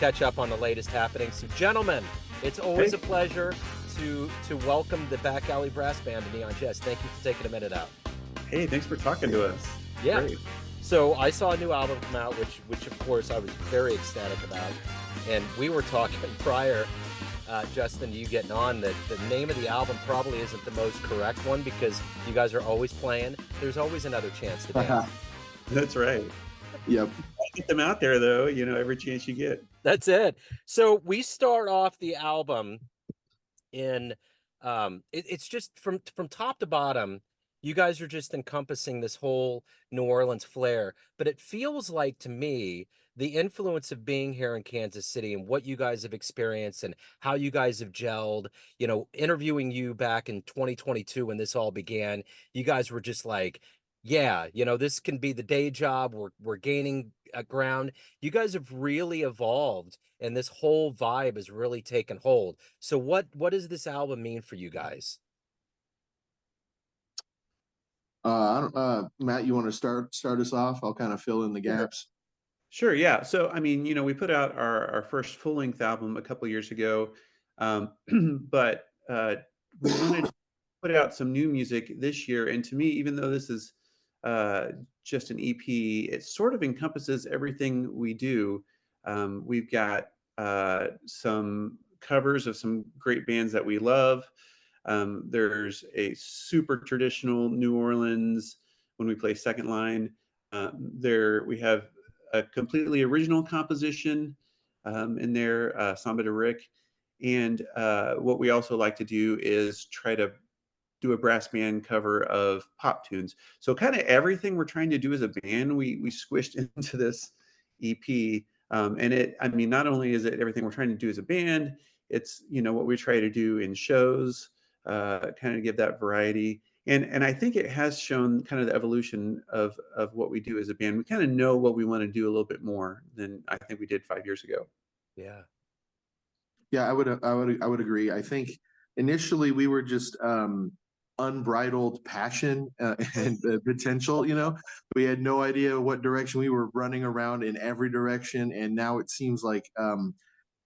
catch up on the latest happenings. So, gentlemen, it's always a pleasure to welcome the Back Alley Brass Band to Neon Jazz. Thank you for taking a minute out. Hey, thanks for talking to us. Yeah. Great. So I saw a new album come out, which of course I was very ecstatic about. And we were talking prior, Justin, you getting on, that the name of the album probably isn't the most correct one because you guys are always playing. There's always another chance to dance. That's right. Yep. Get them out there, though, every chance you get. That's it. So we start off the album in, it's just from top to bottom, you guys are just encompassing this whole New Orleans flair. But it feels like to me, the influence of being here in Kansas City and what you guys have experienced and how you guys have gelled, interviewing you back in 2022 when this all began, you guys were just like, yeah, this can be the day job. We're gaining ground. You guys have really evolved and this whole vibe has really taken hold. So what does this album mean for you guys? Matt, you want to start us off? I'll kind of fill in the gaps. Sure, yeah. So, I mean, we put out our first full-length album a couple years ago, but we wanted to put out some new music this year. And to me, even though this is just an EP, it sort of encompasses everything we do. We've got some covers of some great bands that we love. There's a super traditional New Orleans when we play second line. There we have a completely original composition in there, Samba de Rick. And what we also like to do is try to do a brass band cover of pop tunes. So kind of everything we're trying to do as a band, we squished into this EP. And not only is it everything we're trying to do as a band, it's, what we try to do in shows, kind of give that variety. And I think it has shown kind of the evolution of what we do as a band. We kind of know what we want to do a little bit more than I think we did 5 years ago. Yeah. Yeah, I would agree. I think initially we were just unbridled passion and potential. We had no idea what direction. We were running around in every direction, and now it seems like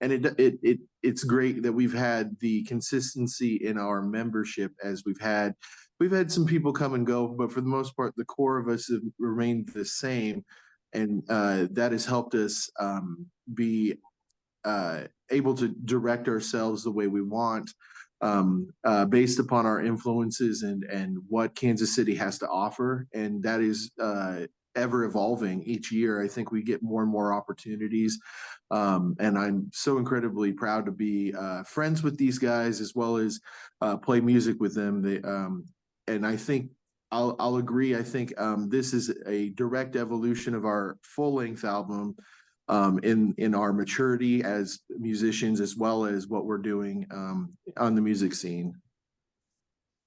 and it's great that we've had the consistency in our membership as we've had some people come and go, but for the most part the core of us have remained the same, and that has helped us be able to direct ourselves the way we want, based upon our influences and what Kansas City has to offer. And that is ever evolving each year. I think we get more and more opportunities. And I'm so incredibly proud to be friends with these guys as well as play music with them. And I think I'll agree. I think this is a direct evolution of our full-length album, in our maturity as musicians, as well as what we're doing on the music scene.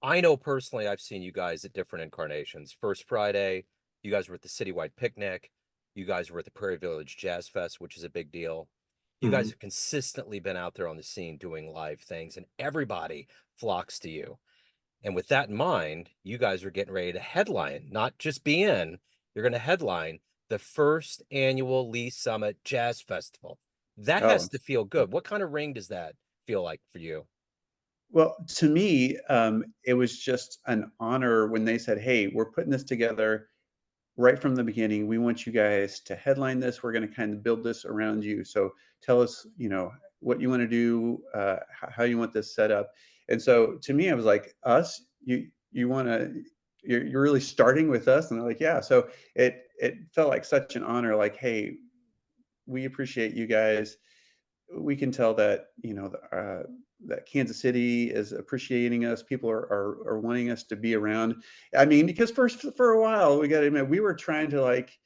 I know personally I've seen you guys at different incarnations. First Friday, you guys were at the Citywide Picnic. You guys were at the Prairie Village Jazz Fest, which is a big deal. You guys have consistently been out there on the scene doing live things, and everybody flocks to you. And with that in mind, you guys are getting ready to headline, not just be in, you're going to headline the first annual Lee Summit Jazz Festival. That has to feel good. What kind of ring does that feel like for you? Well, to me, it was just an honor when they said, hey, we're putting this together right from the beginning. We want you guys to headline this. We're going to kind of build this around you. So tell us, what you want to do, how you want this set up. And so to me, I was like, you're really starting with us. And they're like, yeah. So it felt like such an honor, like, hey, we appreciate you guys. We can tell that, that Kansas City is appreciating us. People are wanting us to be around. I mean, because for a while, we got to admit, we were trying to like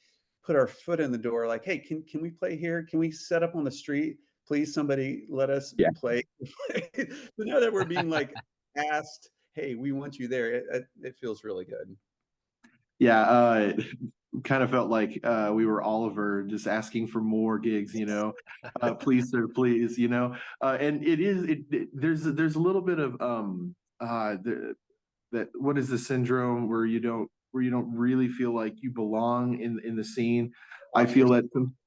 put our foot in the door, like, hey, can we play here? Can we set up on the street? Please, somebody let us play. So now that we're being like asked, hey, we want you there, it feels really good. Yeah, kind of felt like we were Oliver just asking for more gigs, please, sir, please, and there's a little bit of that what is the syndrome where you don't really feel like you belong in the scene. I feel that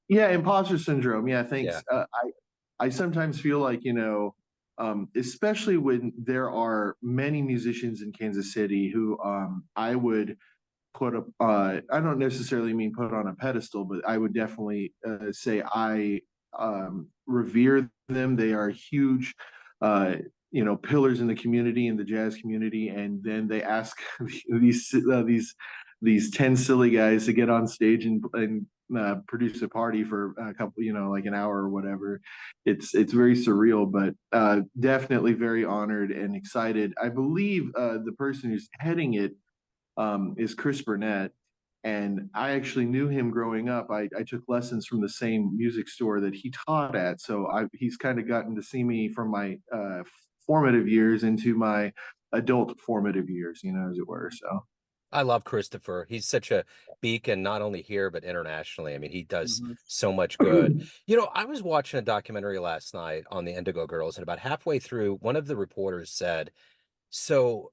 Yeah, imposter syndrome. Yeah, Yeah. thanks. I sometimes feel like, especially when there are many musicians in Kansas City who I would I don't necessarily mean put on a pedestal, but I would definitely say I revere them. They are huge, uh, pillars in the community, in the jazz community. And then they ask these 10 silly guys to get on stage and produce a party for a couple, like an hour or whatever. It's very surreal, but definitely very honored and excited. I believe the person who's heading it is Chris Burnett. And I actually knew him growing up. I took lessons from the same music store that he taught at. So he's kind of gotten to see me from my formative years into my adult formative years, as it were. So, I love Christopher. He's such a beacon, not only here, but internationally. I mean, he does Mhm. so much good. I was watching a documentary last night on the Indigo Girls, and about halfway through, one of the reporters said, "So,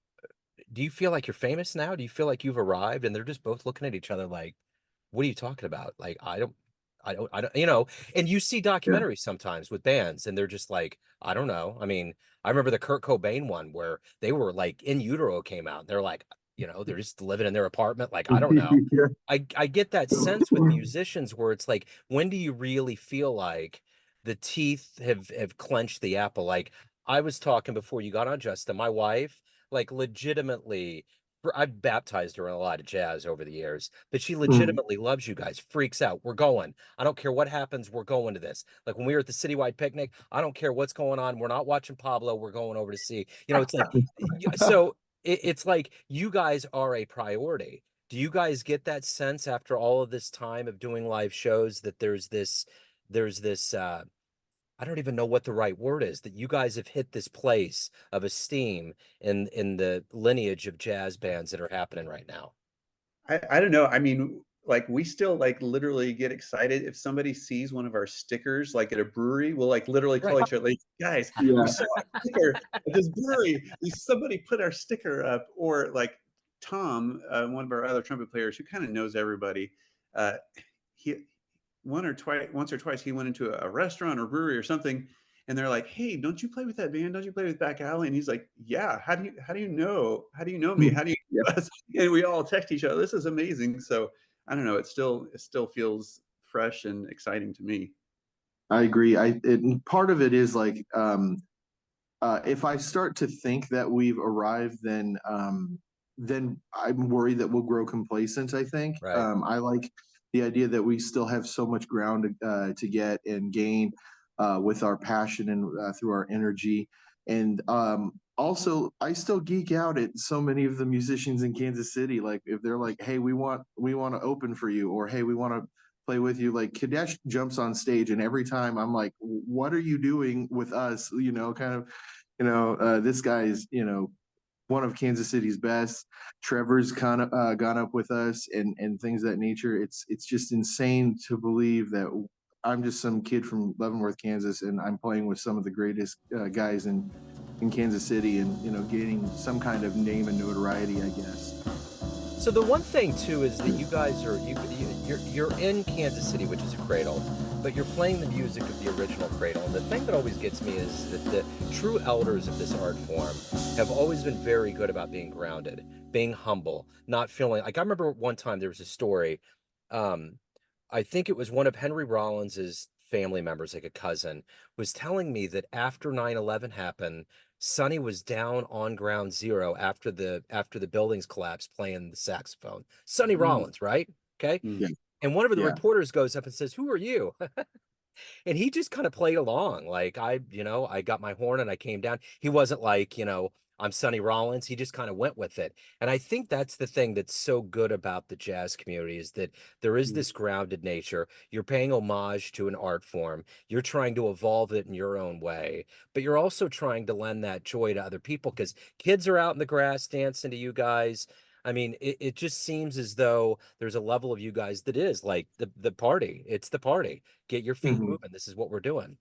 do you feel like you're famous now? Do you feel like you've arrived?" And they're just both looking at each other like, "What are you talking about?" Like, I don't, and you see yeah. documentaries sometimes with bands, and they're just like, I don't know. I mean, I remember the Kurt Cobain one where they were like In Utero came out. And they're like, they're just living in their apartment. Like, I don't know. Yeah. I get that sense with musicians where it's like, when do you really feel like the teeth have clenched the apple? Like, I was talking before you got on, Justin, my wife, like legitimately, I've baptized her in a lot of jazz over the years, but she Mm. legitimately loves you guys, freaks out. We're going. I don't care what happens. We're going to this. Like when we were at the citywide picnic, I don't care what's going on. We're not watching Pablo. We're going over to see. It's like, so it's like you guys are a priority. Do you guys get that sense after all of this time of doing live shows that there's this I don't even know what the right word is, that you guys have hit this place of esteem in the lineage of jazz bands that are happening right now? I don't know. I mean, like we still like literally get excited if somebody sees one of our stickers like at a brewery. We'll like literally call Right. each other like, guys, we Yeah. saw a sticker at this brewery. Somebody put our sticker up, or like Tom, one of our other trumpet players who kind of knows everybody. Uh, he once or twice, he went into a restaurant or brewery or something, and they're like, "Hey, don't you play with that band? Don't you play with Back Alley?" And he's like, "Yeah. How do you know? How do you know me? How do you Yeah. know us?" And we all text each other. This is amazing. So I don't know. It still feels fresh and exciting to me. I agree. Part of it is like, if I start to think that we've arrived, then I'm worried that we'll grow complacent. I think Right. I like the idea that we still have so much ground to get and gain with our passion and through our energy. And also, I still geek out at so many of the musicians in Kansas City. Like if they're like, "Hey, we want to open for you," or "Hey, we want to play with you." Like Kadesh jumps on stage, and every time I'm like, "What are you doing with us?" Kind of this guy is, one of Kansas City's best. Trevor's kind of gone up with us and things of that nature. It's just insane to believe that I'm just some kid from Leavenworth, Kansas, and I'm playing with some of the greatest guys in Kansas City, and gaining some kind of name and notoriety, I guess. So the one thing too is that you guys are you're in Kansas City, which is a cradle, but you're playing the music of the original cradle. And the thing that always gets me is that the true elders of this art form have always been very good about being grounded, being humble, not feeling like I remember one time there was a story. Um, I think it was one of Henry Rollins's family members, like a cousin, was telling me that after 9/11 happened, Sonny was down on ground zero after the buildings collapsed playing the saxophone. Sonny Mm, Rollins, right? Okay. mm. Yeah, And one of the yeah. reporters goes up and says, "Who are you?" And he just kind of played along. Like I got my horn and I came down. He wasn't like, I'm Sonny Rollins. He just kind of went with it. And I think that's the thing that's so good about the jazz community is that there is this grounded nature. You're paying homage to an art form. You're trying to evolve it in your own way, but you're also trying to lend that joy to other people because kids are out in the grass dancing to you guys. I mean, it just seems as though there's a level of you guys that is like the party. It's the party. Get your feet Mhm. moving. This is what we're doing.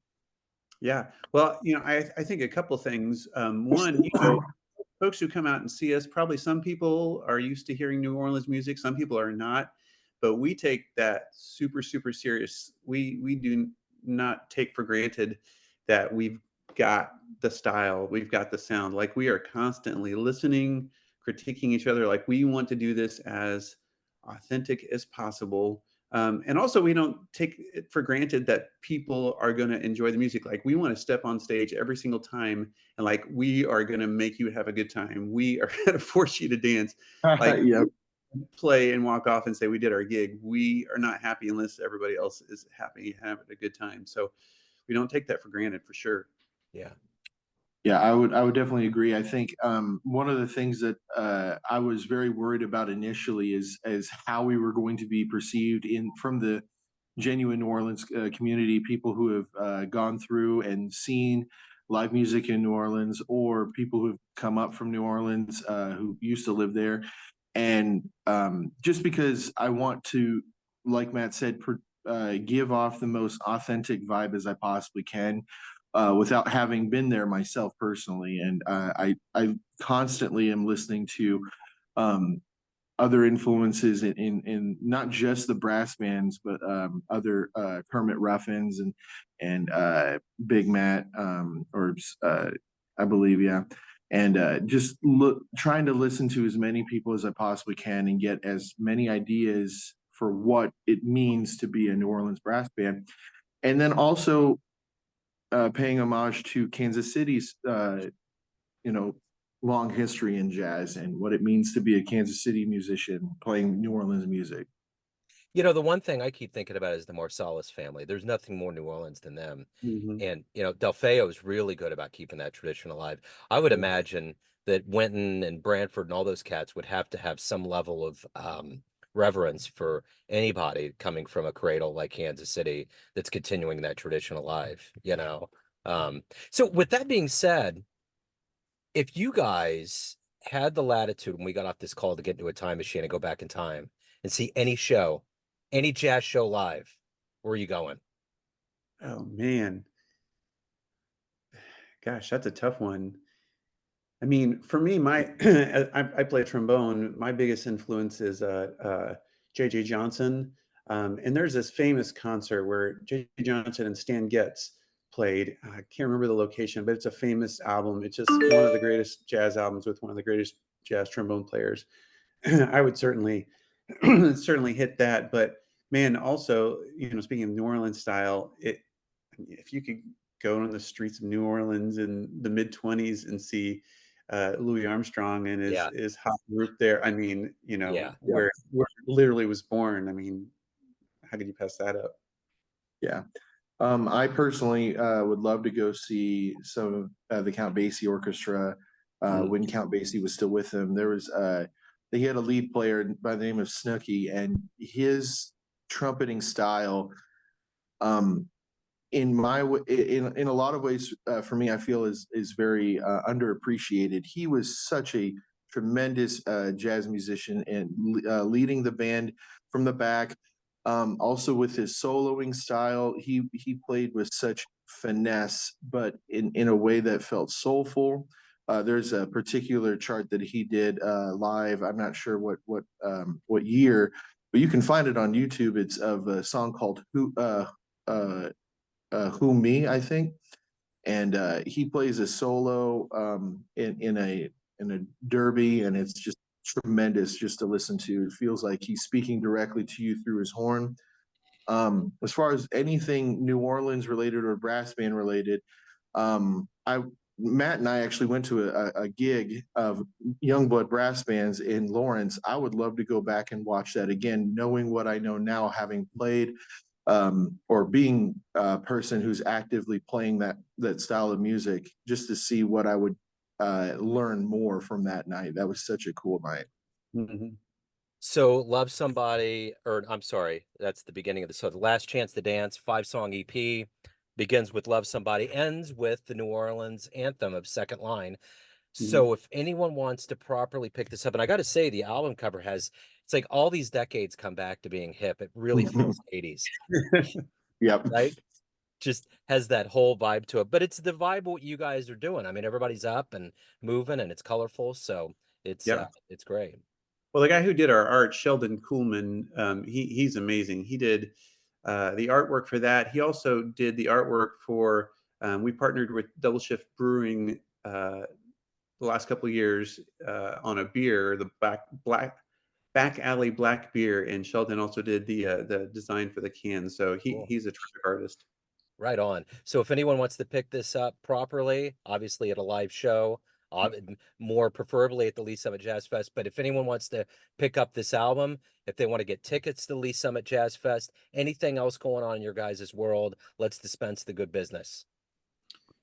Yeah. Well, I think a couple things. One, folks who come out and see us, probably some people are used to hearing New Orleans music, some people are not. but we take that super, super serious. We do not take for granted that we've got the style, we've got the sound. Like we are constantly listening, critiquing each other. Like we want to do this as authentic as possible. And also, we don't take it for granted that people are going to enjoy the music. Like we want to step on stage every single time, and like we are going to make you have a good time. We are going to force you to dance. Like Yep. play and walk off and say we did our gig. We are not happy unless everybody else is happy, having a good time. So we don't take that for granted, for sure. Yeah. Yeah, I would definitely agree. I think one of the things that I was very worried about initially is how we were going to be perceived from the genuine New Orleans community, people who have gone through and seen live music in New Orleans, or people who have come up from New Orleans who used to live there. And just because I want to, like Matt said, give off the most authentic vibe as I possibly can, without having been there myself personally. And I constantly am listening to um, other influences in not just the brass bands, but other Kermit Ruffins and Big Matt, or I believe, yeah. And just trying to listen to as many people as I possibly can and get as many ideas for what it means to be a New Orleans brass band. And then also paying homage to Kansas City's, you know, long history in jazz and what it means to be a Kansas City musician playing New Orleans music. You know, the one thing I keep thinking about is the Marsalis family. There's nothing more New Orleans than them. Mm-hmm. And, you know, Del Feo is really good about keeping that tradition alive. I would imagine that Winton and Branford and all those cats would have to have some level of reverence for anybody coming from a cradle like Kansas City that's continuing that tradition alive, you know? So with that being said, if you guys had the latitude when we got off this call to get into a time machine and go back in time and see any show, any jazz show live, where are you going? Oh man, gosh, that's a tough one. I mean, for me, my I play trombone. My biggest influence is J.J. Johnson, and there's this famous concert where J.J. Johnson and Stan Getz played. I can't remember the location, but it's a famous album. It's just one of the greatest jazz albums with one of the greatest jazz trombone players. I would certainly certainly hit that. But man, also, speaking of New Orleans style, if you could go on the streets of New Orleans in the mid 20s and see Louis Armstrong and his Yeah, his hot group there, I mean, yeah. where it literally was born. I mean, how could you pass that up? Yeah. I personally would love to go see some of the Count Basie Orchestra when Count Basie was still with them. He had a lead player by the name of Snooky, and his trumpeting style, um, in a lot of ways, for me, I feel is very underappreciated. He was such a tremendous jazz musician and leading the band from the back. Also with his soloing style, he played with such finesse, but in a way that felt soulful. There's a particular chart that he did live. I'm not sure what year, but you can find it on YouTube. It's of a song called uh, Who Me, I think, and he plays a solo in a derby, and it's just tremendous just to listen to. It feels like he's speaking directly to you through his horn. As far as anything New Orleans related or brass band related, I Matt and I actually went to a gig of Youngblood brass bands in Lawrence. I would love to go back and watch that again, knowing what I know now, having played or being a person who's actively playing that style of music, just to see what I would learn more from that night. That was such a cool night. Mhm. So Love Somebody, or I'm sorry, that's the beginning of the, so the Last Chance to Dance 5-song EP begins with Love Somebody, ends with the New Orleans anthem of Second Line. Mhm. So if anyone wants to properly pick this up, and I got to say, the album cover it's like all these decades come back to being hip. It really feels 80s, Yep. right? Just has that whole vibe to it. But it's the vibe what you guys are doing. I mean, everybody's up and moving and it's colorful. So it's Yep. great. Well, the guy who did our art, Sheldon Kuhlman, he's amazing. He did the artwork for that. He also did the artwork for. We partnered with Double Shift Brewing the last couple of years on a beer, the back alley black beer, and Sheldon also did the design for the can. So Cool. he's a terrific artist. Right on. So if anyone wants to pick this up properly, obviously at a live show, more preferably at the Lee Summit Jazz Fest, but if anyone wants to pick up this album, if they want to get tickets to Lee Summit Jazz Fest, anything else going on in your guys' world, let's dispense the good business.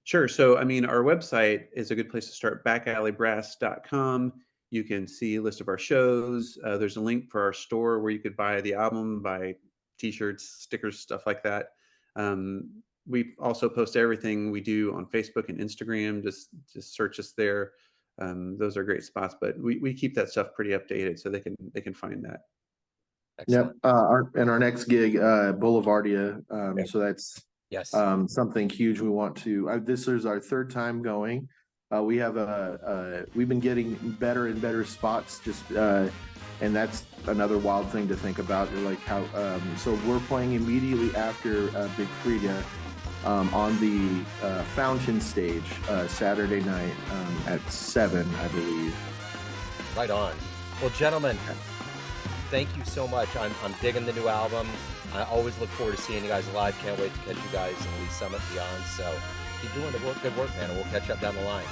Sure. So, I mean, our website is a good place to start, backalleybrass.com. You can see a list of our shows. There's a link for our store where you could buy the album, buy t-shirts, stickers, stuff like that. We also post everything we do on Facebook and Instagram. Just search us there. Those are great spots, but we keep that stuff pretty updated so they can find that. Excellent. Yep. Our next gig, Boulevardia. Okay. So that's Yes. something huge we want to. This is our third time going. We have we've been getting better and better spots. And that's another wild thing to think about. Like how. So we're playing immediately after Big Frida on the Fountain stage Saturday night at 7, I believe. Right on. Well, gentlemen, thank you so much. I'm digging the new album. I always look forward to seeing you guys live. Can't wait to catch you guys in Lee Summit beyond. So keep doing the good work, man, and we'll catch up down the line.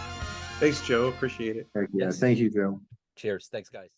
Thanks, Joe. Appreciate it. Yeah, Yes. thank you, Joe. Cheers. Thanks, guys.